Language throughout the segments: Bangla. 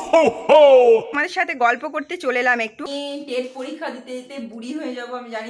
আমাদের সাথে গল্প করতে চলে এলাম একটু। টেট পরীক্ষা দিতে দিতে বুড়ি হয়ে যাব আমি জানি।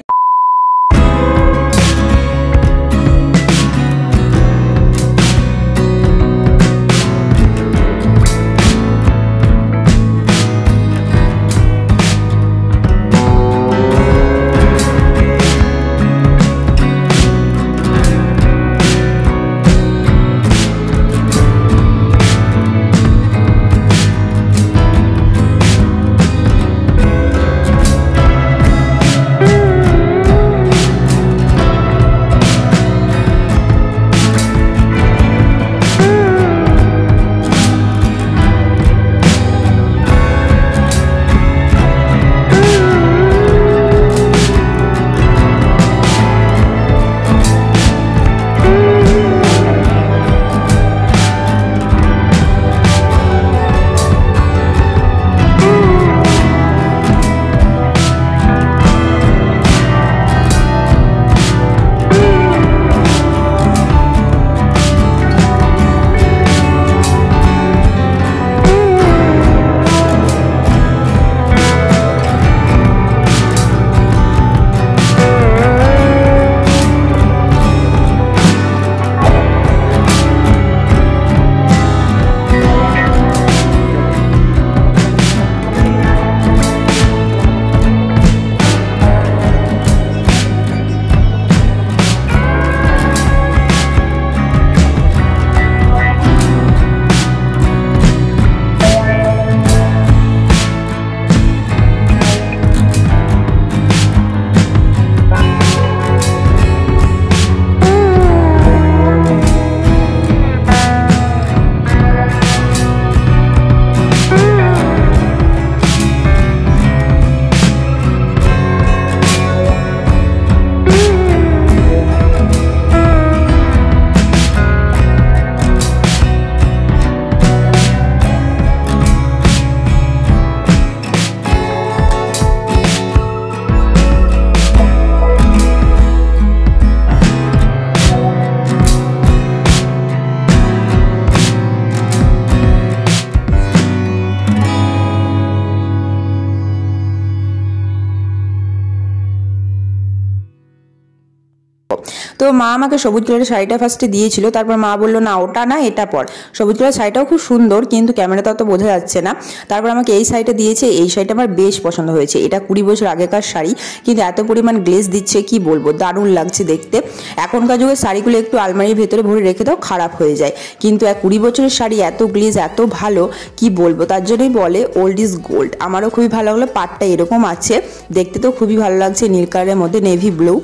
তো মা আমাকে সবুজ কালারের শাড়িটা ফার্স্টে দিয়েছিল, তারপর মা বললো না ওটা না এটা পর। সবুজ কালারের শাড়িটাও খুব সুন্দর কিন্তু ক্যামেরাতে অত বোঝা যাচ্ছে না। তারপর আমাকে এই শাড়িটা দিয়েছে, এই শাড়িটা আমার বেশ পছন্দ হয়েছে। এটা 20 বছর আগেকার শাড়ি কিন্তু এত পরিমাণ গ্লেজ দিচ্ছে কি বলবো, দারুণ লাগছে দেখতে। এখনকার যুগের শাড়িগুলো একটু আলমারির ভেতরে ভরে রেখে দাও খারাপ হয়ে যায়, কিন্তু 20 বছরের শাড়ি এত গ্লেজ এত ভালো কি বলবো। তার জন্যই বলে ওল্ড ইজ গোল্ড। আমারও খুবই ভালো লাগলো, পাটটা এরকম আছে দেখতে তো খুবই ভালো লাগছে, নীল কালারের মধ্যে নেভি ব্লু।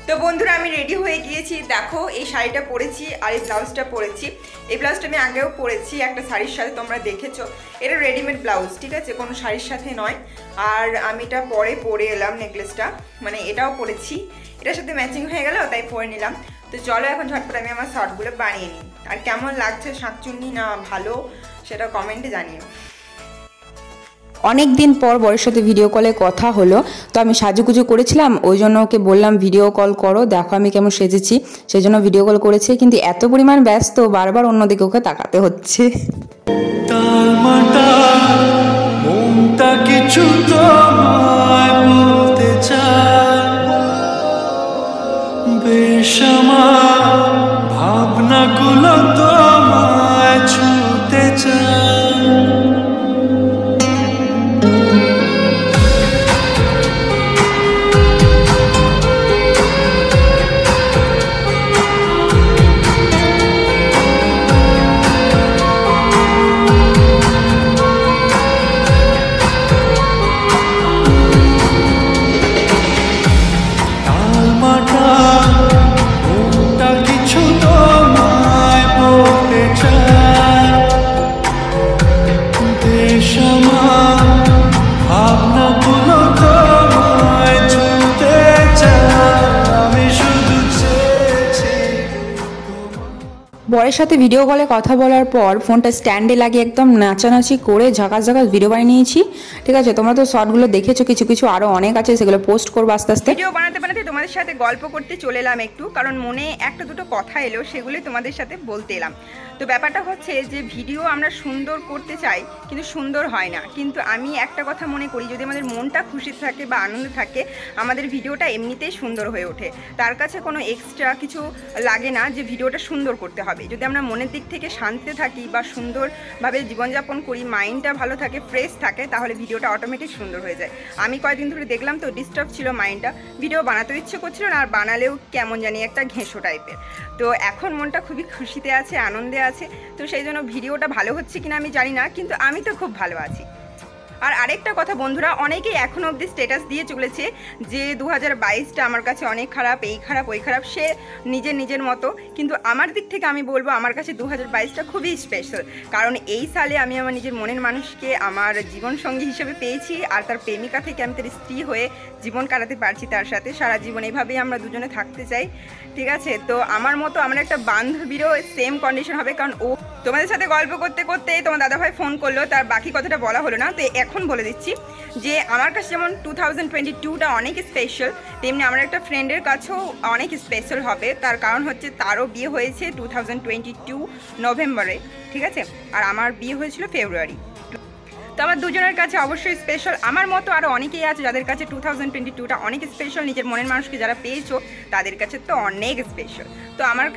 তো বন্ধুরা আমি রেডি হয়ে গিয়েছি, দেখো এই শাড়িটা পরেছি আর এই ব্লাউজটা পরেছি। এই ব্লাউজটা আমি আগেও পরেছি একটা শাড়ির সাথে, তোমরা দেখেছো। এটা রেডিমেড ব্লাউজ, ঠিক আছে, কোনো শাড়ির সাথে নয়। আর আমি এটা পরে এলাম নেকলেসটা, মানে এটাও পরেছি, এটার সাথে ম্যাচিং হয়ে গেল তাই পরে নিলাম। তো চলো এখন ঝটপট আমি আমার শর্টগুলো বানিয়ে নিই। আর কেমন লাগছে শাঁকচুন্নি না ভালো সেটা কমেন্টে জানিও। অনেক দিন পর বরের সাথে ভিডিও কলে কথা হলো, তো আমি সাজুগুজু করেছিলাম, ওই জন্য ওকে বললাম ভিডিও কল করো, দেখো আমি কেমন সেজেছি। সেই জন্য ভিডিও কল করেছে, কিন্তু এত পরিমাণ ব্যস্ত বারবার অন্যদিকে ওকে তাকাতে হচ্ছে। কিছু বলতে ভাবনাগুলো তোমায় ছুতে চায়। বরের সাথে ভিডিও কলে কথা বলার পর ফোনটা স্ট্যান্ডে লাগিয়ে একদম নাচানাচি করে ঝাঁকাস ঝাঁকাস ভিডিও বানিয়ে নিয়েছি। ঠিক আছে, তোমরা তো শর্টগুলো দেখেছো, কিছু কিছু আরও অনেক আছে, সেগুলো পোস্ট করবো আস্তে আস্তে। ভিডিও বানাতে বানাতে তোমাদের সাথে গল্প করতে চলে এলাম একটু, কারণ মনে একটা দুটো কথা এলো, সেগুলোই তোমাদের সাথে বলতে এলাম। তো তো ব্যাপারটা হচ্ছে যে ভিডিও আমরা সুন্দর করতে চাই কিন্তু সুন্দর হয় না। কিন্তু আমি একটা কথা মনে করি, যদি আমাদের মনটা খুশি থাকে বা আনন্দ থাকে, আমাদের ভিডিওটা এমনিতেই সুন্দর হয়ে ওঠে। তার কাছে কোনো এক্সট্রা কিছু লাগে না যে ভিডিওটা সুন্দর করতে হবে। যদি আমরা মনের দিক থেকে শান্তিতে থাকি বা সুন্দরভাবে জীবনযাপন করি, মাইন্ডটা ভালো থাকে, ফ্রেশ থাকে, তাহলে ভিডিওটা অটোমেটিক সুন্দর হয়ে যায়। আমি কয়েকদিন ধরে দেখলাম তো ডিস্টার্ব ছিল মাইন্ডটা, ভিডিও বানাতেও ইচ্ছে করছিল না, আর বানালেও কেমন জানি একটা ঘেঁষো টাইপের। তো এখন মনটা খুবই খুশিতে আছে, আনন্দে আছে। তো সেই জন্য ভিডিওটা ভালো হচ্ছে কিনা আমি জানি না, কিন্তু আমি তো খুব ভালো আছি। আর আরেকটা কথা বন্ধুরা, অনেকেই এখনও অবধি স্ট্যাটাস দিয়ে চলেছে যে 2022টা আমার কাছে অনেক খারাপ, এই খারাপ ওই খারাপ, সে নিজের মতো। কিন্তু আমার দিক থেকে আমি বলবো আমার কাছে 2022টা খুবই স্পেশাল। কারণ এই সালে আমি আমার নিজের মনের মানুষকে আমার জীবনসঙ্গী হিসেবে পেয়েছি, আর তার প্রেমিকা থেকে আমি তার স্ত্রী হয়ে জীবন কাটাতে পারছি তার সাথে সারা জীবন। এভাবেই আমরা দুজনে থাকতে চাই, ঠিক আছে? তো আমার মতো আমার একটা বান্ধবীরও সেম কন্ডিশন হবে। কারণ ও তোমাদের সাথে গল্প করতে করতেই তোমার দাদাভাই ফোন করলো, তার বাকি কথাটা বলা হলো না, তো এখন বলে দিচ্ছি যে আমার কাছে যেমন 2022টা অনেক স্পেশাল, তেমনি আমার একটা ফ্রেন্ডের কাছেও অনেক স্পেশাল হবে। তার কারণ হচ্ছে তারও বিয়ে হয়েছে 2022 নভেম্বরে, ঠিক আছে? আর আমার বিয়ে হয়েছিল ফেব্রুয়ারি। তো আমার দুজনের কাছে অবশ্যই স্পেশাল। আমার মতো আরও অনেকেই আছে যাদের কাছে 2022টা অনেক স্পেশাল। নিজের মনের মানুষকে যারা পেয়েছো তাদের কাছে তো অনেক স্পেশাল। তো আমার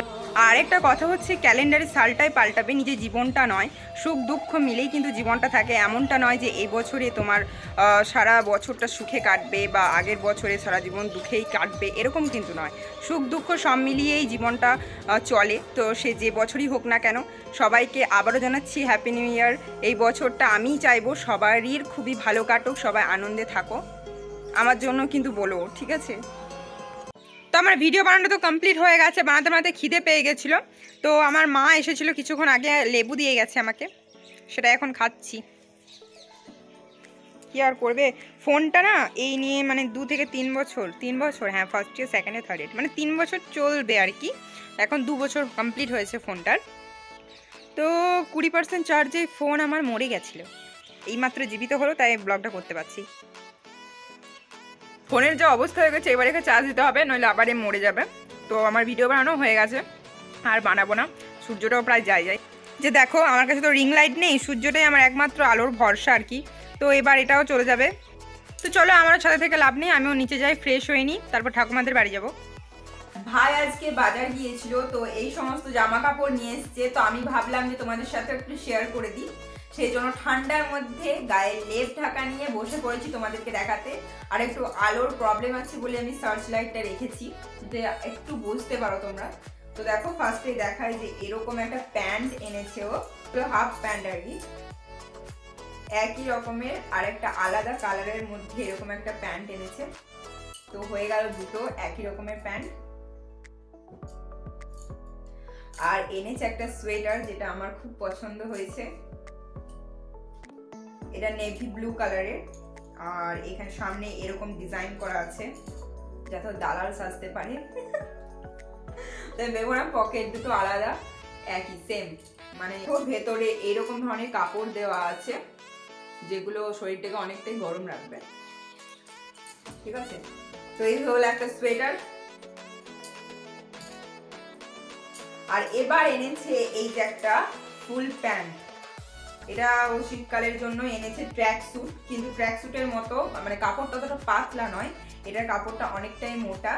আরেকটা কথা হচ্ছে, ক্যালেন্ডারের সালটাই পাল্টাবে, নিজের জীবনটা নয়। সুখ দুঃখ মিলেই কিন্তু জীবনটা থাকে। এমনটা নয় যে এই বছরে তোমার সারা বছরটা সুখে কাটবে বা আগের বছরে সারা জীবন দুঃখেই কাটবে, এরকম কিন্তু নয়। সুখ দুঃখ সব মিলিয়েই জীবনটা চলে। তো সে যে বছরই হোক না কেন, সবাইকে আবারও জানাচ্ছি হ্যাপি নিউ ইয়ার। এই বছরটা আমিই চাইবো সবারই খুবই ভালো কাটুক, সবাই আনন্দে থাকো। আমার জন্য কিন্তু বলো, ঠিক আছে? তো আমার ভিডিও বানানো তো কমপ্লিট হয়ে গেছে, বানাতে বানাতে খিদে পেয়ে গেছিলো। তো আমার মা এসেছিলো কিছুক্ষণ আগে, লেবু দিয়ে গেছে আমাকে, সেটা এখন খাচ্ছি। কি আর করবে, ফোনটা না এই নিয়ে মানে 2 থেকে 3 বছর, হ্যাঁ, first year second year third year, মানে 3 বছর চলবে আর কি। এখন 2 বছর কমপ্লিট হয়েছে ফোনটার। তো 20% চার্জে ফোন আমার মরে গেছিলো, এইমাত্র জীবিত হলো, তাই ব্লগটা করতে পারছি। ফোনের যা অবস্থা হয়ে গেছে, এবার এখানে চার্জ দিতে হবে, নইলে আবার মরে যাবে। তো আমার ভিডিও বানানো হয়ে গেছে, আর বানাবো না। সূর্যটাও প্রায় যায় যে দেখো, আমার কাছে তো রিং লাইট নেই, সূর্যটাই আমার একমাত্র আলোর ভরসা আর কি। তো এবার এটাও চলে যাবে। তো চলো, আমার সাথে থেকে লাভ নেই, আমিও নিচে যাই, ফ্রেশ হয়ে নিই, তারপর ঠাকুমাদের বাড়ি যাব। ভাই আজকে বাজার গিয়েছিল, তো এই সমস্ত জামা কাপড় নিয়ে এসছে। তো আমি ভাবলাম যে তোমাদের সাথে একটু শেয়ার করে দিই, সেই জন্য ঠান্ডার মধ্যে গায়ে লেপ ঢাকা নিয়ে বসে পড়েছি তোমাদেরকে দেখাতে। আর একটু আলোর প্রবলেম আছে বলে আমি সার্চ লাইটটা রেখেছি, যে একটু বুঝতে পারো তোমরা। তো দেখো, ফার্স্টে দেখায় যে এরকম একটা প্যান্ট এনেছে, ও হাফ প্যান্ট আর কি, একই রকমের আর একটা আলাদা কালারের মধ্যে এরকম একটা প্যান্ট এনেছে। তো হয়ে গেল দুটো একই রকমের প্যান্ট। আর এনেছে একটা সোয়েটার, যেটা আমার খুব পছন্দ হয়েছে, এটা নেভি ব্লু কালারের। আর এখানে সামনে এরকম ডিজাইন করা আছে যাতে দালাল সাজতে পারে। তাই ভেবো না, পকেট দুটো আলাদা, একই সেম, মানে ভেতরে এরকম ধরনের কাপড় দেওয়া আছে যেগুলো শরীরটাকে অনেকটাই গরম রাখবে, ঠিক আছে? তো এই হলো একটা সোয়েটার। আর এবার এনেছে এই যে একটা ফুল প্যান্ট, এটা ও শীতকালের জন্য এনেছে ট্র্যাক স্যুট, কিন্তু ট্র্যাক স্যুটের মতো মানে কাপড়টা ততটা পাতলা নয়, এটার কাপড়টা অনেকটাই মোটা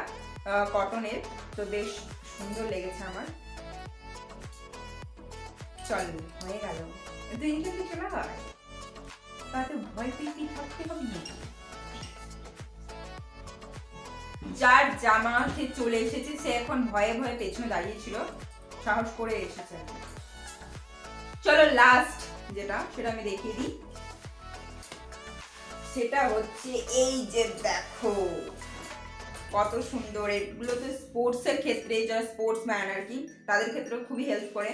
কটনের। তো বেশ সুন্দর লেগেছে আমার। চল, হয়ে গেল, তুই এখানে চলে হয়, তাতে ভয় পেয়ে থাকতে হবে না। যার জামা সে চলে এসেছে, সে এখন ভয়ে ভয়ে পেছনে দাঁড়িয়েছিল, সাহস করে এসেছে। চলো লাস্ট যেটা, সেটা আমি দেখিয়ে দিই। সেটা হচ্ছে এই যে দেখো কত সুন্দর। এগুলো তো স্পোর্টস এর ক্ষেত্রে, যারা স্পোর্টসম্যান আর কি, তাদের ক্ষেত্রে খুবই হেল্প করে,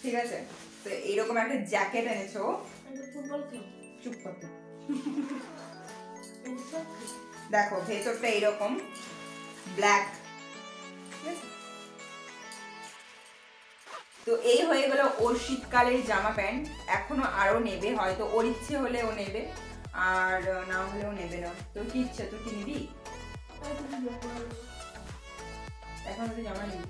ঠিক আছে? তো এইরকম একটা জ্যাকেট এনেছো। চুপ করতে। দেখো ভেতরটা এইরকম ব্ল্যাক, ঠিক আছে? তো এই হয়ে গেল ওর শীতকালের জামা প্যান্ট। এখনো আরো নেবে, হয়তো ওর ইচ্ছে হলে ও নেবে, আর না হলেও নেবে না। তোর কি ইচ্ছে, তুই কি নিবি? এখন তো জামা নিবি,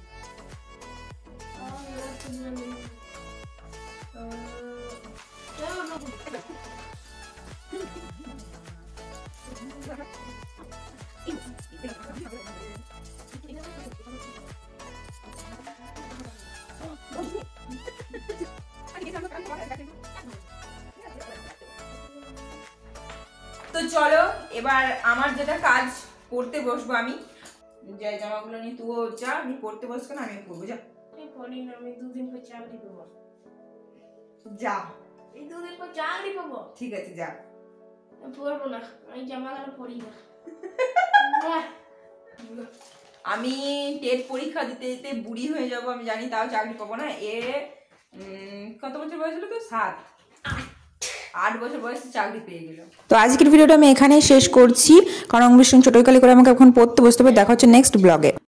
তো চলো এবার আমার যেটা কাজ পড়তে বসবো আমি, যে জামাগুলো নিয়ে তুইও যা, আমি পড়তে বসবো না, আমি পড়বো। যা পড়ি না, আমি 2 দিন পর চাকরি পাবো। যা, এই 2 দিন পর চাকরি পাবো। ঠিক আছে যা। পড়বো না, আমি জামাগুলো পড়ি না। আমি টেট পরীক্ষা দিতে দিতে বুড়ি হয়ে যাব আমি জানি, তাও চাকরি পাবো না। কত বছর বয়স হলো তো? 8 বছর বয়সে চাকরি পেয়ে গেল। তো আজকের ভিডিওটা আমি এখানেই শেষ করছি, কারণ ভীষণ ছোটোকালি করে আমাকে এখন পড়তে বসতে হবে। দেখা হচ্ছে নেক্সট ব্লগে।